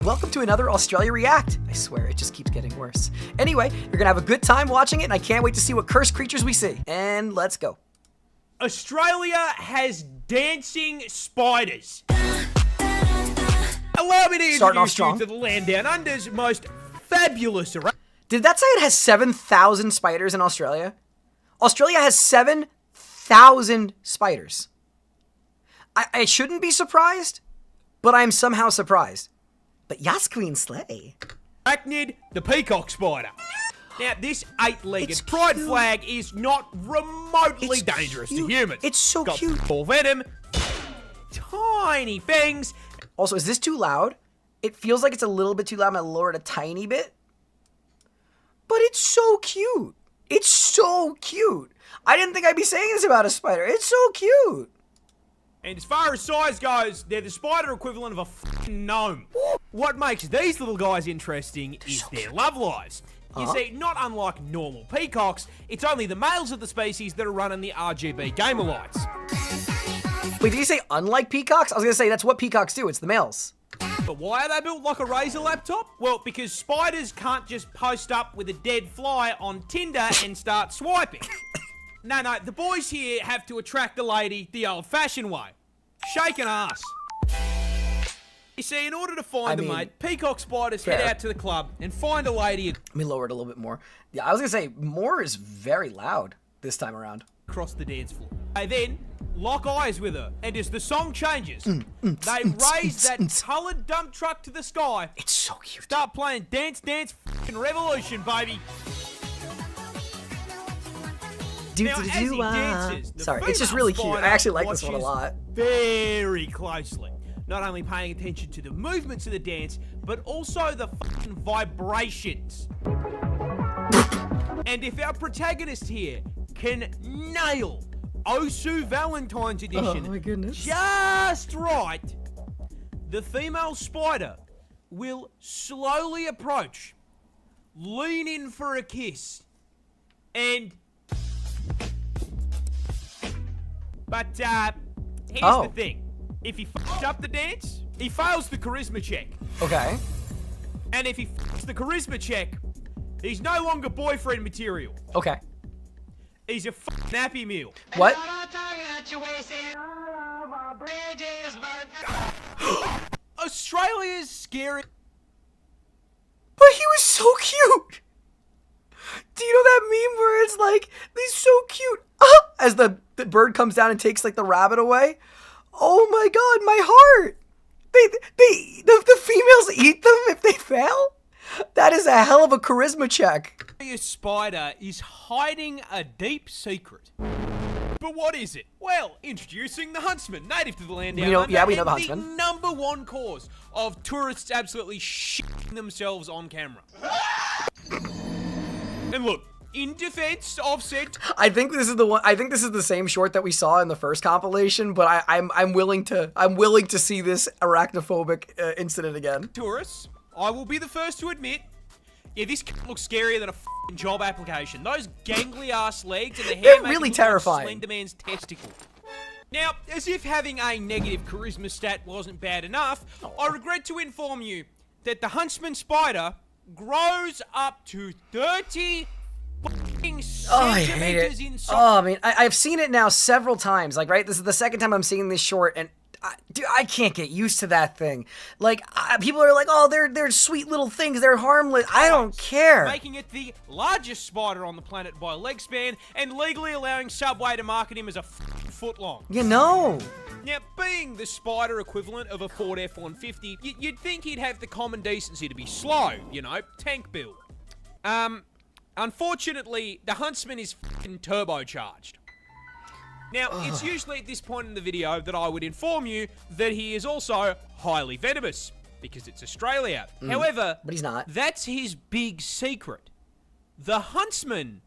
Welcome to another Australia React. I swear, it just keeps getting worse. Anyway, you're gonna have a good time watching it, and I can't wait to see what cursed creatures we see. And let's go. Australia has dancing spiders. Allow me to introduce you to the land down under's most fabulous array. Did that say it has 7,000 spiders in Australia? Australia has 7,000 spiders. I shouldn't be surprised, but I'm somehow surprised. But yas, Queen Slay. Arachnid, the peacock spider. Now, this 8-legged pride flag is not remotely dangerous to humans. It's so cute. Got full venom, tiny fangs. Also, is this too loud? It feels like it's a little bit too loud. I'm gonna lower it a tiny bit. But it's so cute. It's so cute. I didn't think I'd be saying this about a spider. It's so cute. And as far as size goes, they're the spider equivalent of a fucking gnome. What makes these little guys interesting is their love lives. You see, not unlike normal peacocks, it's only the males of the species that are running the RGB gamer lights. Wait, did you say unlike peacocks? I was gonna say that's what peacocks do, it's the males. But why are they built like a Razer laptop? Well, because spiders can't just post up with a dead fly on Tinder and start swiping. No, the boys here have to attract the lady the old-fashioned way. Shake an ass. You see, in order to find a mate, peacock spiders head out to the club and find a lady. Let me lower it a little bit more. Yeah, I was gonna say, more is very loud this time around. Across the dance floor. They then lock eyes with her, and as the song changes, they raise that coloured dump truck to the sky. It's so cute. Start playing Dance Dance f***ing Revolution, baby. Now, as he dances, the sorry, it's just really cute. I actually like this one a lot. Very closely. Not only paying attention to the movements of the dance, but also the fucking vibrations. And if our protagonist here can nail Osu Valentine's Edition just right, the female spider will slowly approach, lean in for a kiss, and... But, here's the thing. If he f***ed up the dance, he fails the charisma check. Okay. And if he f***s the charisma check, he's no longer boyfriend material. Okay. He's a f***ing Happy Meal. What? Australia's scary. But he was so cute. Do you know that meme where it's like, he's so cute, as the bird comes down and takes like the rabbit away? Oh my god, my heart! The females eat them if they fail? That is a hell of a charisma check. A spider is hiding a deep secret. But what is it? Well, introducing the huntsman, native to the land down under, we know the huntsman. The #1 cause of tourists absolutely shitting themselves on camera. And look, in defense of said, I think this is the one. I think this is the same short that we saw in the first compilation, but I'm willing to see this arachnophobic incident again. Tourists, I will be the first to admit, yeah, this looks scarier than a f***ing job application. Those gangly ass legs and the hair they're really terrifying. Slender Man's testicle. Now, as if having a negative charisma stat wasn't bad enough, I regret to inform you that the huntsman spider grows up to 30 centimeters in size. Oh, I mean, I've seen it now several times. Like, right, this is the second time I'm seeing this short, and dude, I can't get used to that thing. Like, people are like, oh, they're sweet little things, they're harmless. I don't care. Making it the largest spider on the planet by leg span, and legally allowing Subway to market him as a foot long. You know. Now, being the spider equivalent of a Ford F-150, you'd think he'd have the common decency to be slow, you know, tank build. Unfortunately, the huntsman is fucking turbocharged. Now, it's usually at this point in the video that I would inform you that he is also highly venomous, because it's Australia. However, but he's not. That's his big secret. The huntsman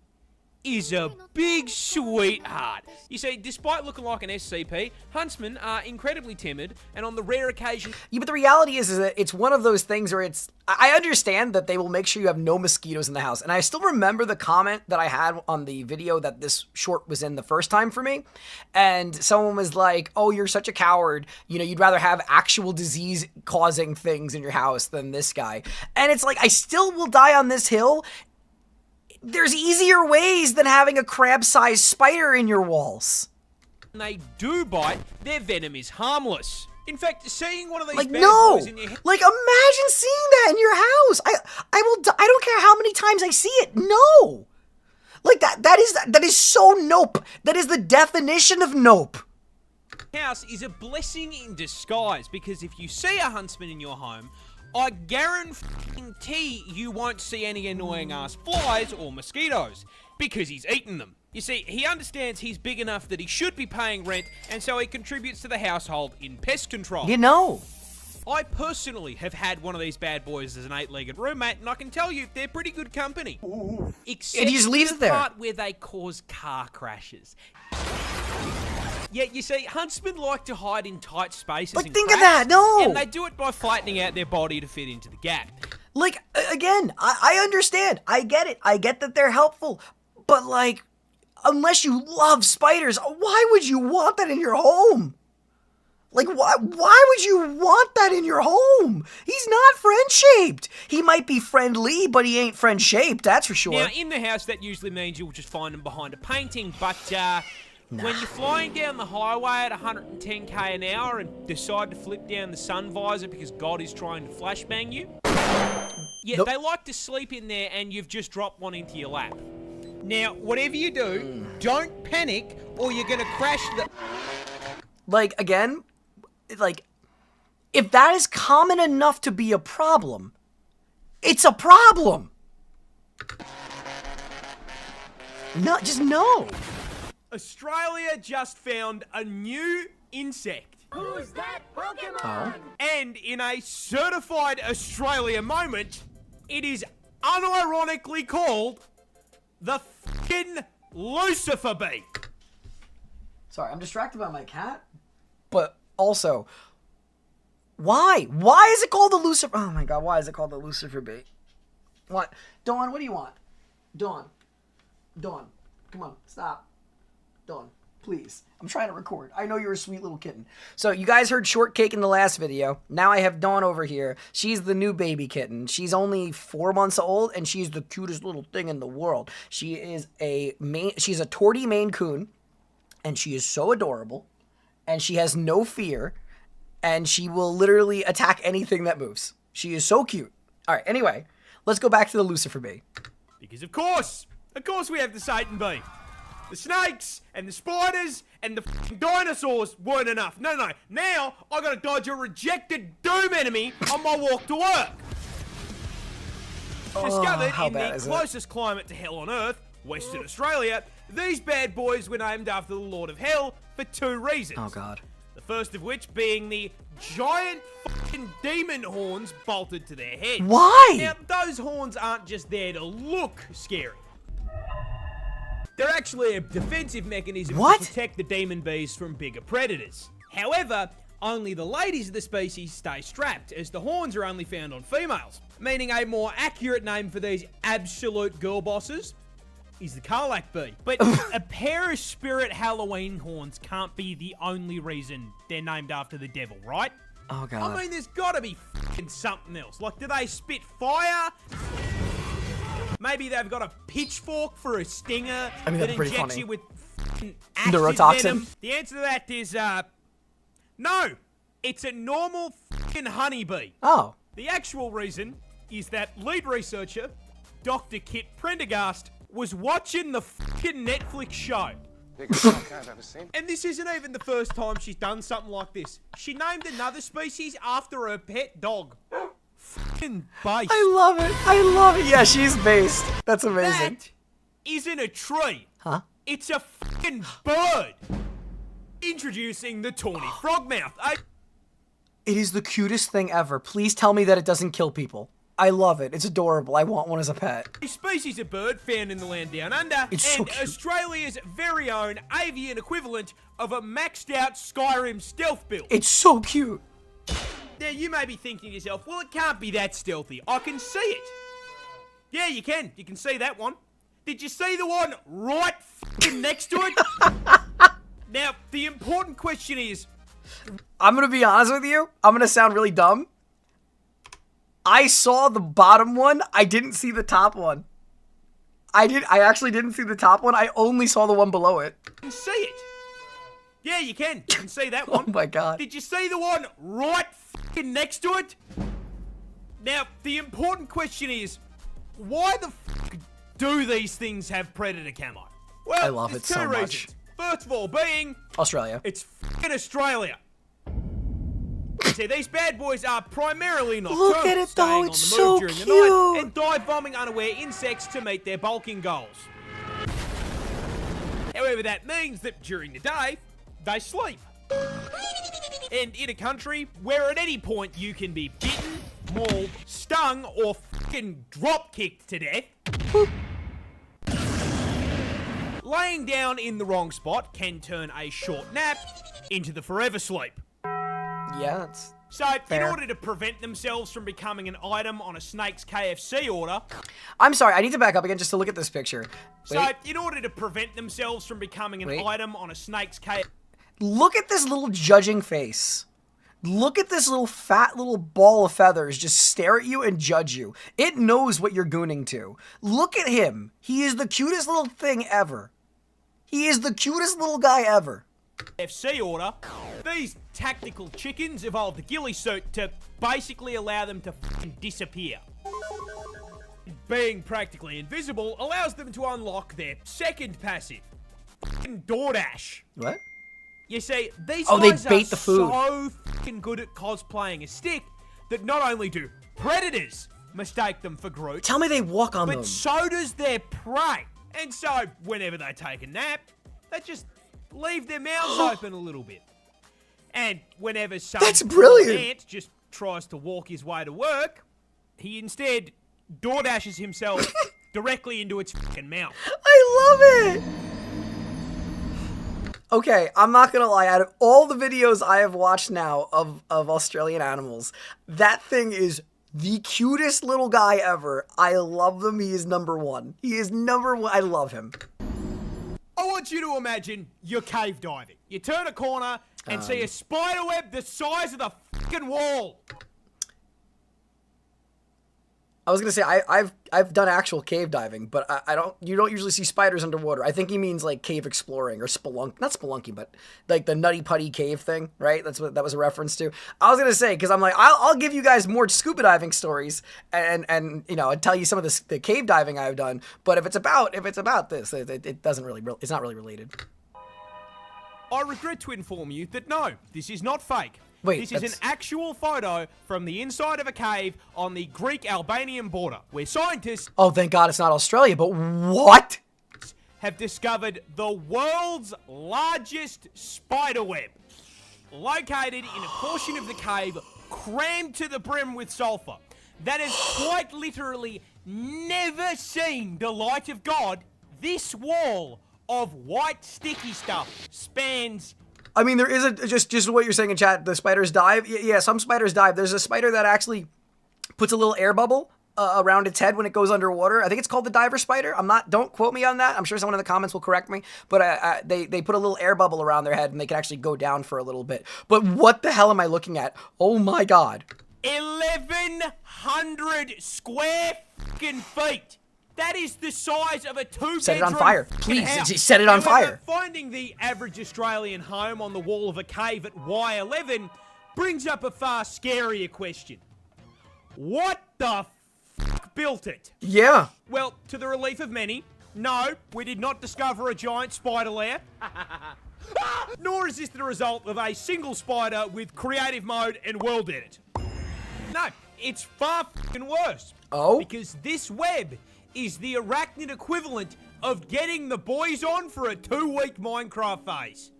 is a big sweetheart. You see, despite looking like an SCP, huntsmen are incredibly timid, and on the rare occasion... Yeah, but the reality is that it's one of those things where it's... I understand that they will make sure you have no mosquitoes in the house, and I still remember the comment that I had on the video that this short was in the first time for me, and someone was like, oh, you're such a coward, you know, you'd rather have actual disease-causing things in your house than this guy. And it's like, I still will die on this hill. There's easier ways than having a crab-sized spider in your walls. When they do bite, their venom is harmless. In fact, seeing one of these Like, bad no! boys in your Like, imagine seeing that in your house! I don't care how many times I see it, no! Like, that is so nope. That is the definition of nope. house is a blessing in disguise, because if you see a huntsman in your home, I guarantee you won't see any annoying ass flies or mosquitoes, because he's eaten them. You see, he understands he's big enough that he should be paying rent, and so he contributes to the household in pest control. You know. I personally have had one of these bad boys as an 8-legged roommate, and I can tell you, they're pretty good company. Except And he just leaves the it there. part where they cause car crashes. Yeah, you see, huntsmen like to hide in tight spaces. Like, and think of cracks, that, no! And they do it by flattening out their body to fit into the gap. Like, again, I understand. I get it. I get that they're helpful. But, like, unless you love spiders, why would you want that in your home? Like, why would you want that in your home? He's not friend-shaped. He might be friendly, but he ain't friend-shaped, that's for sure. Now, in the house, that usually means you'll just find them behind a painting, but, when you're flying down the highway at 110k an hour and decide to flip down the sun visor because God is trying to flashbang you, yeah, Nope. they like to sleep in there and you've just dropped one into your lap. Now, whatever you do, don't panic or you're gonna crash the... Like, again, like, if that is common enough to be a problem, it's a problem. No, just no. Australia just found a new insect. Who's that Pokemon? Oh. And in a certified Australia moment, it is unironically called the f***ing Lucifer bee. Sorry, I'm distracted by my cat. But also, why? Why is it called the Lucifer? Oh my god, why is it called the Lucifer bee? What? Dawn, what do you want? Dawn, come on, stop. Dawn, please. I'm trying to record. I know you're a sweet little kitten. So you guys heard Shortcake in the last video. Now I have Dawn over here. She's the new baby kitten. She's only 4 months old, and she's the cutest little thing in the world. She is she's a tortie Maine Coon, and she is so adorable, and she has no fear, and she will literally attack anything that moves. She is so cute. All right, anyway, let's go back to the Lucifer bee. Because of course we have the Satan bee. The snakes and the spiders and the f***ing dinosaurs weren't enough. No. Now I gotta dodge a rejected doom enemy on my walk to work. Discovered how in bad the is it? closest climate to hell on Earth, Western Australia, these bad boys were named after the Lord of Hell for 2 reasons. Oh god. The first of which being the giant fucking demon horns bolted to their heads. Why? Now, those horns aren't just there to look scary. They're actually a defensive mechanism What? to protect the demon bees from bigger predators. However, only the ladies of the species stay strapped, as the horns are only found on females. Meaning a more accurate name for these absolute girl bosses is the Karlak bee. But a pair of spirit Halloween horns can't be the only reason they're named after the devil, right? Oh god. I mean, there's gotta be f***ing something else. Like, do they spit fire? Maybe they've got a pitchfork for a stinger I mean, that that's pretty injects funny. you with f***ing acid Neurotoxin? venom. The answer to that is, no. It's a normal f***ing honeybee. Oh. The actual reason is that lead researcher, Dr. Kit Prendergast, was watching the f***ing Netflix show. Biggest shock I've ever seen. And this isn't even the first time she's done something like this. She named another species after her pet dog. F***ing based. I love it. Yeah, she's based. That's amazing. That isn't a tree. Huh? It's a f***ing bird. Introducing the tawny frogmouth. It is the cutest thing ever. Please tell me that it doesn't kill people. I love it. It's adorable. I want one as a pet. A species of bird found in the land down under, It's so and cute. Australia's very own avian equivalent of a maxed out Skyrim stealth build. It's so cute. Now, you may be thinking to yourself, well, it can't be that stealthy. I can see it. Yeah, you can. You can see that one. Did you see the one right f***ing next to it? Now, the important question is... I'm going to be honest with you. I'm going to sound really dumb. I saw the bottom one. I didn't see the top one. I actually didn't see the top one. I only saw the one below it. You can see it. Yeah, you can. You can see that one. Oh my god. Did you see the one right f***ing next to it? Now, the important question is, why the f*** do these things have predator camo? Well, I love there's it so two much. reasons. First of all, being Australia. it's f***ing Australia. See, these bad boys are primarily nocturnal, Look at it, though, staying it's on the move so during the night cute. and dive bombing unaware insects to meet their bulking goals. However, that means that during the day, they sleep. And in a country where at any point you can be bitten, mauled, stung, or fucking drop-kicked to death, laying down in the wrong spot can turn a short nap into the forever sleep. Yeah, it's... So, Fair. in order to prevent themselves from becoming an item on a snake's KFC order... I'm sorry, I need to back up again just to look at this picture. So, Wait. in order to prevent themselves from becoming an Wait. item on a snake's KFC... Look at this little judging face. Look at this little fat little ball of feathers just stare at you and judge you. It knows what you're gooning to. Look at him. He is the cutest little thing ever. He is the cutest little guy ever. FC order, these tactical chickens evolved the ghillie suit to basically allow them to f***ing disappear. Being practically invisible allows them to unlock their second passive, f***ing DoorDash. What? You see, these Oh, they guys bait are the food. so f***ing good at cosplaying a stick that not only do predators mistake them for Groot, Tell me they walk on them. but so does their prey. And so, whenever they take a nap, they just leave their mouths open a little bit. And whenever some That's brilliant. ant just tries to walk his way to work, he instead DoorDashes himself directly into its fucking mouth. I love it. Okay, I'm not gonna lie, out of all the videos I have watched now of Australian animals, that thing is the cutest little guy ever. I love them. He is number one. He is number one. I love him. I want you to imagine you're cave diving. You turn a corner and see a spider web the size of the fucking wall. I was gonna say I've done actual cave diving, but you don't usually see spiders underwater. I think he means like cave exploring or not spelunking, but like the Nutty Putty cave thing, right? That's what that was a reference to. I was gonna say because I'm like I'll give you guys more scuba diving stories and you know and tell you some of the cave diving I've done. But if it's about this, it doesn't really it's not really related. I regret to inform you that no, this is not fake. Wait, this is an actual photo from the inside of a cave on the Greek-Albanian border, where scientists Oh, thank God it's not Australia. But what? have discovered the world's largest spider web, located in a portion of the cave crammed to the brim with sulfur, that has quite literally never seen the light of God. This wall of white sticky stuff spans... I mean, there is just what you're saying in chat. The spiders dive. Yeah, some spiders dive. There's a spider that actually puts a little air bubble around its head when it goes underwater. I think it's called the diver spider. Don't quote me on that. I'm sure someone in the comments will correct me. But they put a little air bubble around their head and they can actually go down for a little bit. But what the hell am I looking at? Oh my God. 1,100 square fucking feet. That is the size of a two-bedroom Set it on fire. Please, house. set it on However, fire. Finding the average Australian home on the wall of a cave at Y11 brings up a far scarier question. What the fuck built it? Yeah. Well, to the relief of many, no, we did not discover a giant spider lair. Nor is this the result of a single spider with creative mode and world edit. No, it's far fucking worse. Oh? Because this web is the arachnid equivalent of getting the boys on for a 2-week Minecraft phase.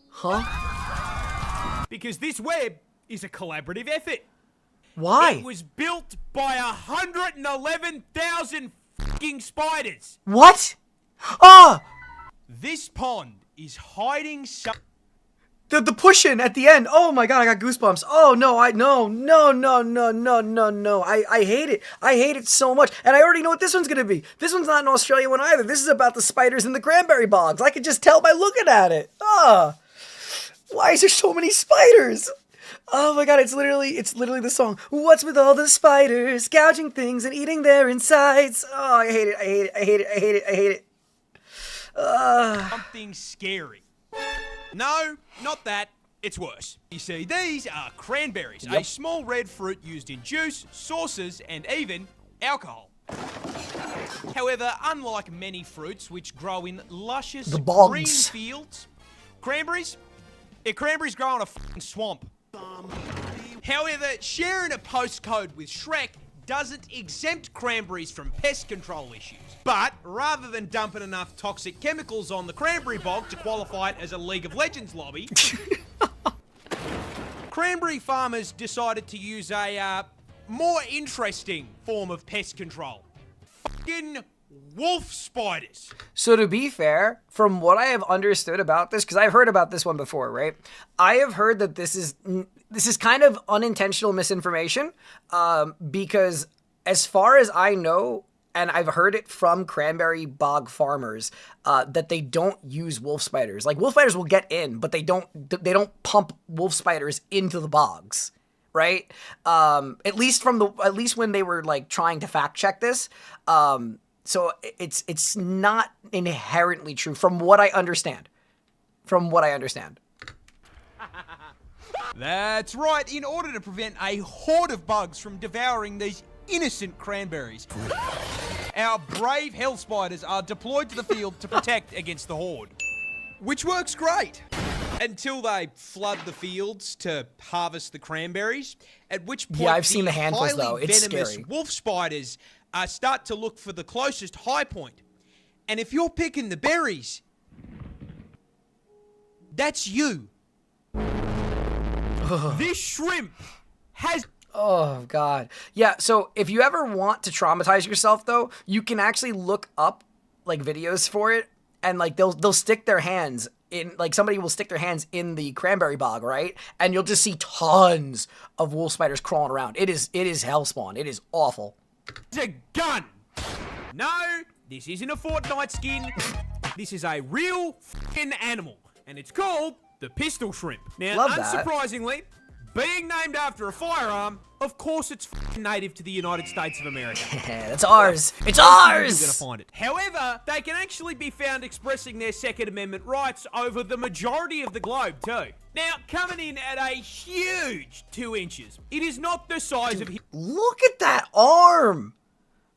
Huh? Because this web is a collaborative effort. Why? It was built by 111,000 fucking spiders. What? Ah! This pond is hiding some... The push-in at the end. Oh my god, I got goosebumps. Oh no, no. I hate it. I hate it so much. And I already know what this one's gonna be. This one's not an Australian one either. This is about the spiders in the cranberry bogs. I could just tell by looking at it. Ah! Why is there so many spiders? Oh my god, it's literally the song. What's with all the spiders gouging things and eating their insides? Oh, I hate it. something scary. No, not that. It's worse. You see, these are cranberries, a small red fruit used in juice, sauces, and even alcohol. However, unlike many fruits which grow in luscious bogs. green fields, cranberries grow in a fucking swamp. However, sharing a postcode with Shrek doesn't exempt cranberries from pest control issues. But rather than dumping enough toxic chemicals on the cranberry bog to qualify it as a League of Legends lobby, cranberry farmers decided to use a more interesting form of pest control. Fucking wolf spiders. So to be fair, from what I have understood about this, because I've heard about this one before, right? I have heard that this is kind of unintentional misinformation, because as far as I know, and I've heard it from cranberry bog farmers, that they don't use wolf spiders. Like, wolf spiders will get in, but they don't pump wolf spiders into the bogs, right? At least when they were like trying to fact check this. So it's not inherently true from what I understand. That's right. In order to prevent a horde of bugs from devouring these innocent cranberries, our brave hell spiders are deployed to the field to protect against the horde. Which works great. Until they flood the fields to harvest the cranberries, at which point I've seen the handfuls, highly though. It's venomous scary. wolf spiders start to look for the closest high point. And if you're picking the berries, that's you. This shrimp has... Oh god. Yeah, so if you ever want to traumatize yourself though, you can actually look up like videos for it, and like they'll stick their hands in, like somebody will stick their hands in the cranberry bog, right? And you'll just see tons of wolf spiders crawling around. It is hellspawn. It is awful. It's a gun. No, this isn't a Fortnite skin. This is a real fucking animal, and it's called the pistol shrimp. Now, Love that. unsurprisingly, being named after a firearm, of course it's fucking native to the United States of America. That's ours. It's You're gonna ours. find it. However, they can actually be found expressing their Second Amendment rights over the majority of the globe too. Now, coming in at a huge 2 inches, it is not the size of his... Look at that arm.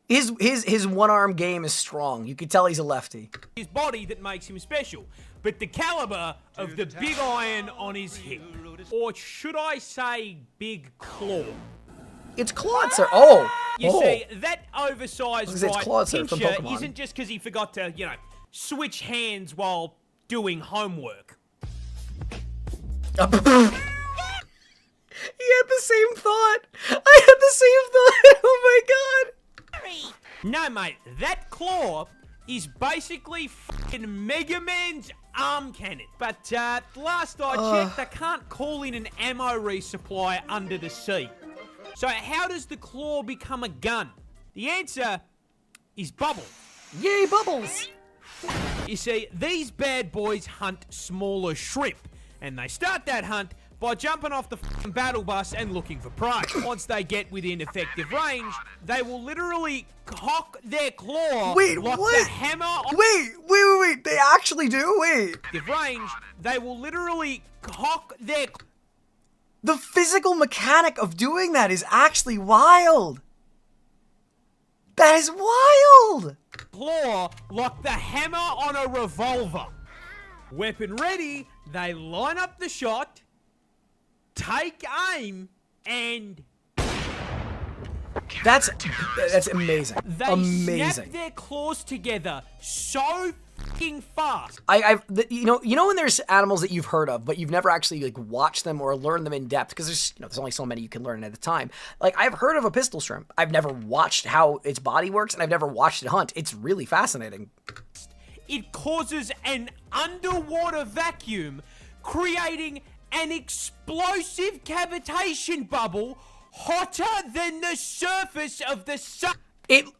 His one-arm game is strong. You can tell he's a lefty. His body that makes him special, but the caliber of the big iron on his hip. Or should I say big claw? It's Claude, sir. Oh. You see, that oversized It's right Claude, sir, from pincher Pokemon. isn't just because he forgot to, switch hands while doing homework. He had the same thought. I had the same thought. Oh my god. No, mate, that claw is basically fucking Mega Man's arm cannon. But last I checked, they can't call in an ammo resupply under the sea. So how does the claw become a gun? The answer is Bubble. Yay, Bubbles. You see, these bad boys hunt smaller shrimp, and they start that hunt by jumping off the fucking battle bus and looking for prey. Once they get within effective range, they will literally cock their claw Wait, like what? the hammer on Wait. They actually do? Wait. effective range. They will literally cock their The physical mechanic of doing that is actually wild. That is wild. claw like the hammer on a revolver. Weapon ready, they line up the shot, take aim, and That's amazing. they Amazing. snap their claws together so fucking fast. You know when there's animals that you've heard of, but you've never actually like watched them or learned them in depth because there's only so many you can learn at a time. Like I've heard of a pistol shrimp. I've never watched how its body works, and I've never watched it hunt. It's really fascinating. It causes an underwater vacuum, creating an explosive cavitation bubble hotter than the surface of the sun. You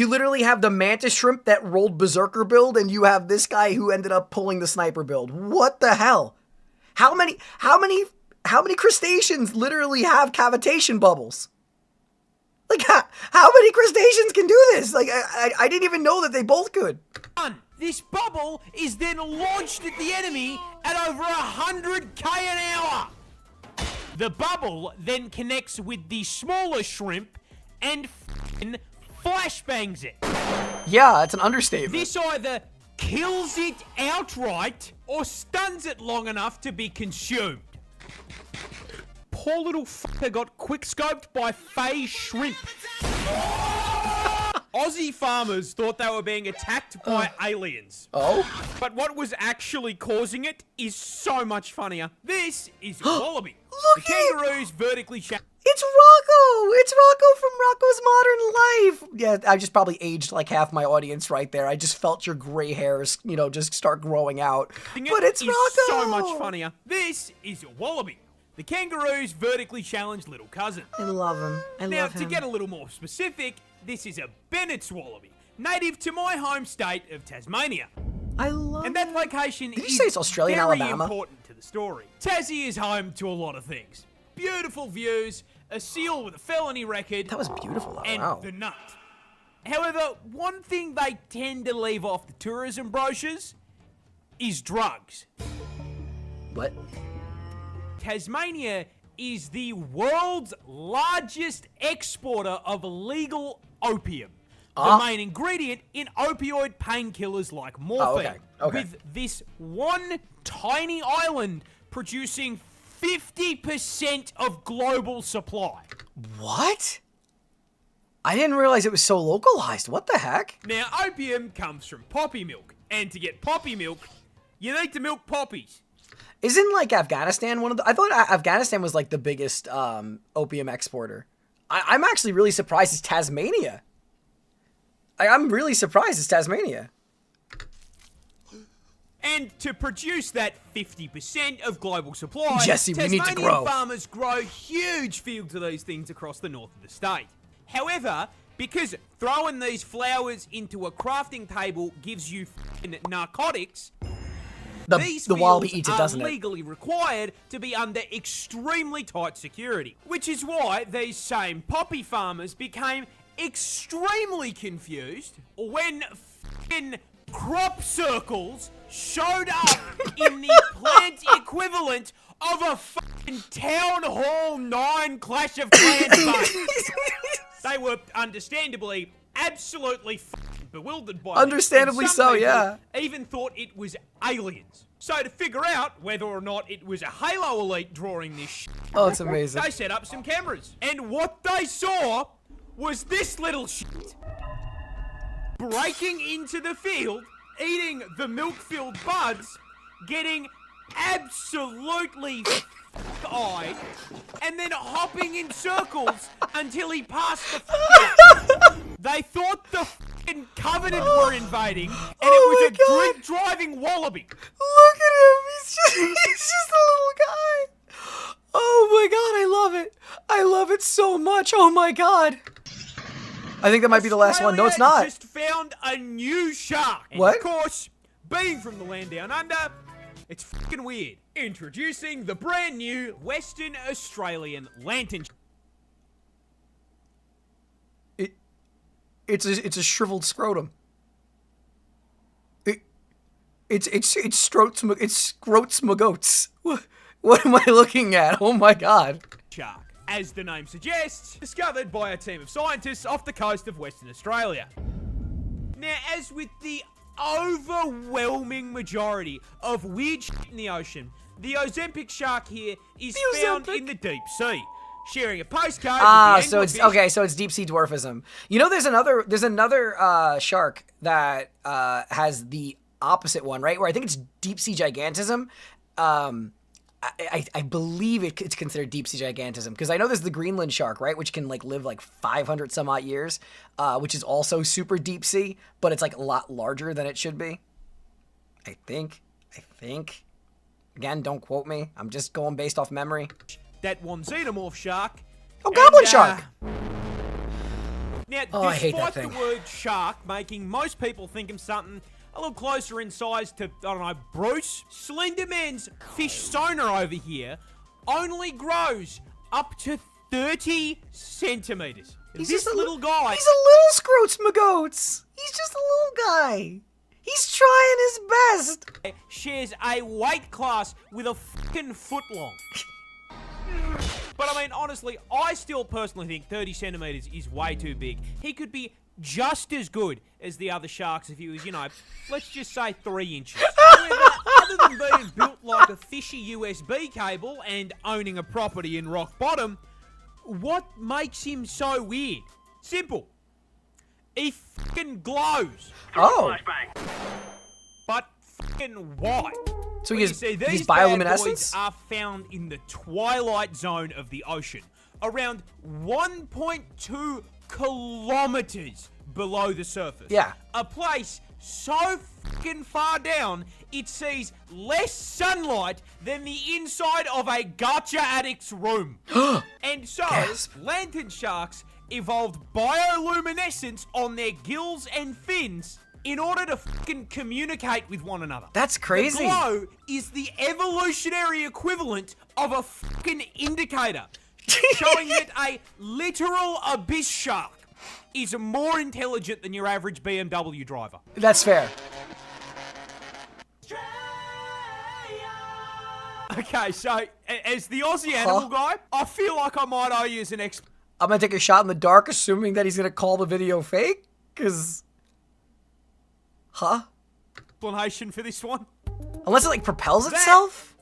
literally have the mantis shrimp that rolled berserker build, and you have this guy who ended up pulling the sniper build. What the hell? How many crustaceans literally have cavitation bubbles? Like, how many crustaceans can do this? Like, I didn't even know that they both could. This bubble is then launched at the enemy at over 100k an hour. The bubble then connects with the smaller shrimp and flashbangs it. Yeah, that's an understatement. This either kills it outright or stuns it long enough to be consumed. Poor little fucker got quickscoped by Fey shrimp. Aussie farmers thought they were being attacked by aliens. Oh? But what was actually causing it is so much funnier. This is a wallaby. Look The kangaroos vertically It's Rocco! It's Rocco from Rocco's Modern Life! Yeah, I just probably aged like half my audience right there. I just felt your gray hairs, just start growing out. But it's Rocco! So much funnier. This is a wallaby. The kangaroo's vertically challenged little cousin. I love him. Now, to get a little more specific, this is a Bennett's wallaby, native to my home state of Tasmania. I love And that location Did you is say it's Australian very Alabama? important to the story. Tassie is home to a lot of things. Beautiful views, a seal with a felony record, That was beautiful, though. and Wow. the nut. However, one thing they tend to leave off the tourism brochures is drugs. What? Tasmania is the world's largest exporter of illegal opium. The main ingredient in opioid painkillers like morphine. Okay. With this one tiny island producing 50% of global supply. What? I didn't realize it was so localized. What the heck? Now, opium comes from poppy milk. And to get poppy milk, you need to milk poppies. Isn't like Afghanistan one of the... I thought Afghanistan was like the biggest opium exporter. I'm actually really surprised it's Tasmania. I'm really surprised it's Tasmania. And to produce that 50% of global supply, Jesse, we need to Tasmanian grow. farmers grow huge fields of these things across the north of the state. However, because throwing these flowers into a crafting table gives you f***ing narcotics, these The wallaby fields eats it, are doesn't it? legally required to be under extremely tight security. Which is why these same poppy farmers became extremely confused when f***ing crop circles showed up in the plant equivalent of a f***ing Town Hall 9 Clash of Clans fight. They were understandably absolutely f***ing bewildered by it. Understandably And some so, people yeah. even thought it was aliens. So to figure out whether or not it was a Halo Elite drawing this shit, Oh, it's amazing. they set up some cameras. And what they saw was this little shit breaking into the field, eating the milk-filled buds, getting absolutely f***eyed, and then hopping in circles until he passed the f***. They thought the f***ing Covenant were invading, and it was a drink-driving wallaby. Look at him. He's just a little guy. Oh my god, I love it. I love it so much. Oh my god. I think that might be the last one. No, it's Australia not. just found a new shark. And What? of course, being from the land down under, it's fucking weird. Introducing the brand new Western Australian lantern. It's a shriveled scrotum. It's scrotes my goats. What am I looking at? Oh my god. Shark. As the name suggests, discovered by a team of scientists off the coast of Western Australia. Now, as with the overwhelming majority of weird shit in the ocean, the Ozempic shark here is found in the deep sea. sharing a postcard. Ah, with the so it's anglerfish. okay. So it's deep sea dwarfism. You know, there's another shark that has the opposite one, right? Where I think it's deep sea gigantism. I believe it's considered deep sea gigantism because I know there's the Greenland shark, right, which can like live like 500 some odd years, which is also super deep sea, but it's like a lot larger than it should be. I think. Again, don't quote me. I'm just going based off memory. That one xenomorph shark. Oh, goblin shark. Now, I hate that despite thing. the word shark making most people think of something a little closer in size to, I don't know, Bruce, Slenderman's fish sonar over here only grows up to 30 centimeters. He's This just a little guy He's a little scroots McGoats. He's just a little guy. He's trying his best. shares a weight class with a fucking foot long. But I mean, honestly, I still personally think 30 centimeters is way too big. He could be just as good as the other sharks if he was, you know, let's just say 3 inches. However, other than being built like a fishy USB cable and owning a property in rock bottom, what makes him so weird? Simple. He fucking glows. Oh, But fucking why? so Well, he's you see, these bioluminescence. bad boys are found in the twilight zone of the ocean, around 1.2 kilometers below the surface. Yeah. A place so fucking far down, it sees less sunlight than the inside of a gacha addict's room. And so, Gasp. lantern sharks evolved bioluminescence on their gills and fins in order to fucking communicate with one another. That's crazy. The glow is the evolutionary equivalent of a fucking indicator, showing that a literal abyss shark is more intelligent than your average BMW driver. That's fair. Okay, so as the Aussie animal guy, I feel like I might owe you as an I'm gonna take a shot in the dark, assuming that he's gonna call the video fake. Cause, explanation for this one. unless it like propels itself.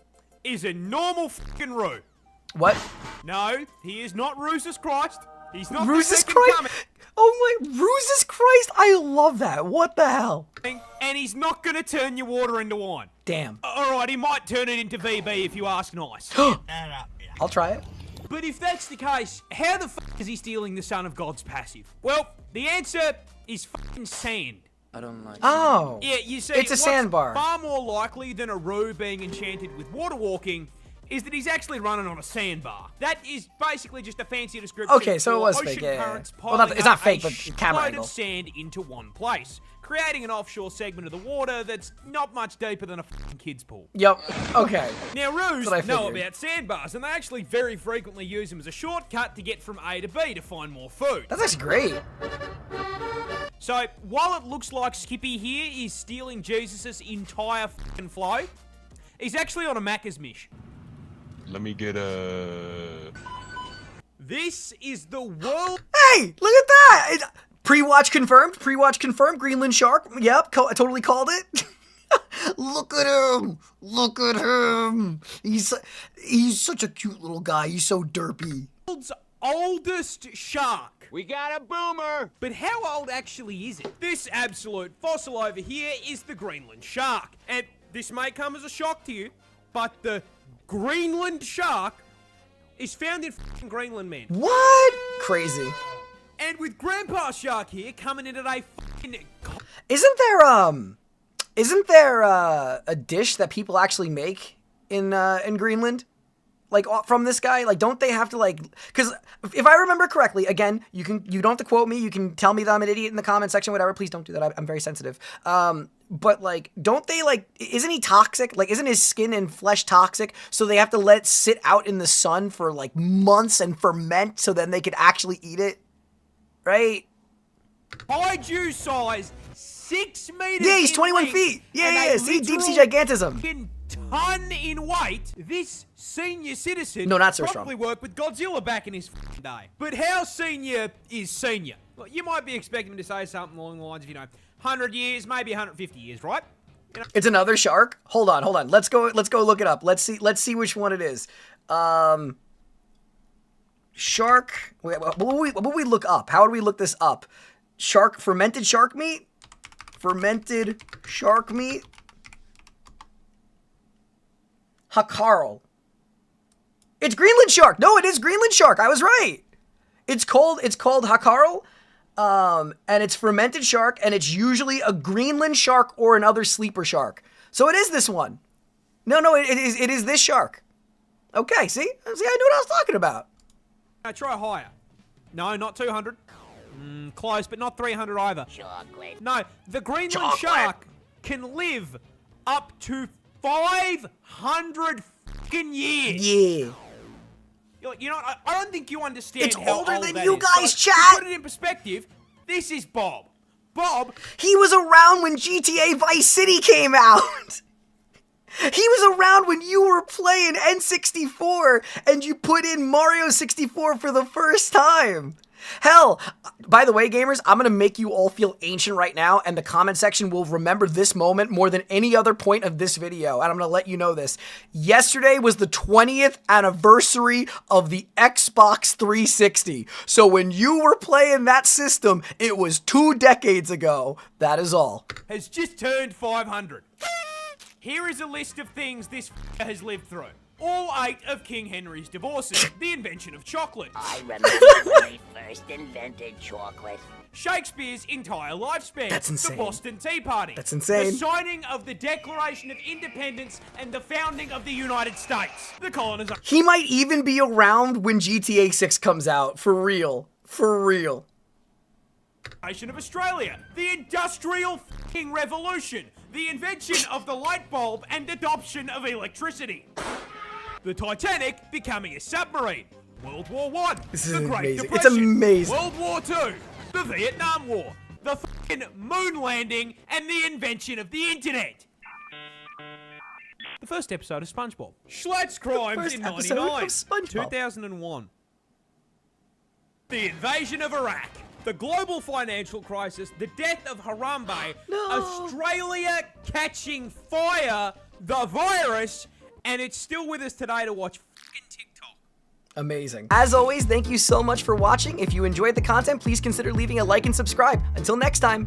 Is a normal fucking Roo. What? No, he is not Roosus Christ. He's not the Roosus second Christ? coming. Oh my, Roosus Christ! I love that. What the hell? And he's not gonna turn your water into wine. Damn. Alright, he might turn it into VB if you ask nice. I'll try it. But if that's the case, how the fuck is he stealing the Son of God's passive? Well, the answer is fucking sand. Oh. Yeah, you see, It's a what's sandbar. far more likely than a Roo being enchanted with water walking is that he's actually running on a sandbar. That is basically just a fancy description. Okay, so it for was ocean fake, yeah, yeah. currents Well, not- piling it's not up fake, a but camera shitload angle. of sand into one place, creating an offshore segment of the water that's not much deeper than a fucking kid's pool. Yep. Okay. Now, Roos That's what I know figured. about sandbars, and they actually very frequently use them as a shortcut to get from A to B to find more food. That's actually great. So, while it looks like Skippy here is stealing Jesus' entire fucking flow, he's actually on a Macca's mish. Let me get a... This is the world. Hey, look at that! Pre-watch confirmed. Pre-watch confirmed. Greenland shark. Yep, I totally called it. Look at him! Look at him! He's such a cute little guy. He's so derpy. World's oldest shark. We got a boomer! But how old actually is it? This absolute fossil over here is the Greenland shark. And this may come as a shock to you, but the Greenland shark is found in fucking Greenland, man. What? Crazy. And with Grandpa Shark here coming in at a fucking... Isn't there a dish that people actually make in Greenland? Like from this guy? Like, don't they have to like? Because if I remember correctly, again, you don't have to quote me. You can tell me that I'm an idiot in the comment section, whatever. Please don't do that. I'm very sensitive. But like, don't they like? Isn't he toxic? Like, isn't his skin and flesh toxic? So they have to let it sit out in the sun for like months and ferment, so then they could actually eat it, right? kaiju size 6 meters. Yeah, he's in 21 length feet. Yeah, and yeah, a yeah. See, deep sea literal gigantism. fucking ton in weight. This senior citizen No, not so probably worked with Godzilla back in his fucking day. But how senior is senior? Well, you might be expecting him to say something along the lines of, 100 years, maybe 150 years, right? It's another shark. Hold on. Let's go look it up. Let's see which one it is. Shark. Wait, what would we look up? How would we look this up? Fermented shark meat? Fermented shark meat? Hakarl. It's Greenland shark. No, it is Greenland shark. I was right. It's called Hakarl. And it's fermented shark, and it's usually a Greenland shark or another sleeper shark. So it is this one. No, it is this shark. Okay, see? I knew what I was talking about. Now try higher. No, not 200. Close, but not 300 either. Chocolate. No, the Greenland shark can live up to 500 fucking years. Yeah. You know, I don't think you understand It's how older old than that you is. guys, So, chat. to put it in perspective, this is Bob. Bob, He was around when GTA Vice City came out. He was around when you were playing N64 and you put in Mario 64 for the first time. Hell, by the way, gamers, I'm going to make you all feel ancient right now, and the comment section will remember this moment more than any other point of this video, and I'm going to let you know this. Yesterday was the 20th anniversary of the Xbox 360, so when you were playing that system, it was 2 decades ago. That is all. has just turned 500. Here is a list of things this has lived through. All 8 of King Henry's divorces, the invention of chocolate, I remember when they first invented chocolate. Shakespeare's entire lifespan, That's insane. the Boston Tea Party, That's insane. the signing of the Declaration of Independence and the founding of the United States, the colonization He might even be around when GTA 6 comes out. For real. For real. of Australia, the Industrial fucking Revolution, the invention of the light bulb and adoption of electricity, the Titanic becoming a submarine, World War I, This is the Great amazing. It's Depression, amazing. World War II, the Vietnam War, the fucking moon landing, and the invention of the internet. The first episode of SpongeBob. Schlatt's Crimes first in episode 99. of SpongeBob. 2001. The invasion of Iraq. The global financial crisis. The death of Harambe. No. Australia catching fire. The virus. And it's still with us today to watch fucking TikTok. Amazing. As always, thank you so much for watching. If you enjoyed the content, please consider leaving a like and subscribe. Until next time.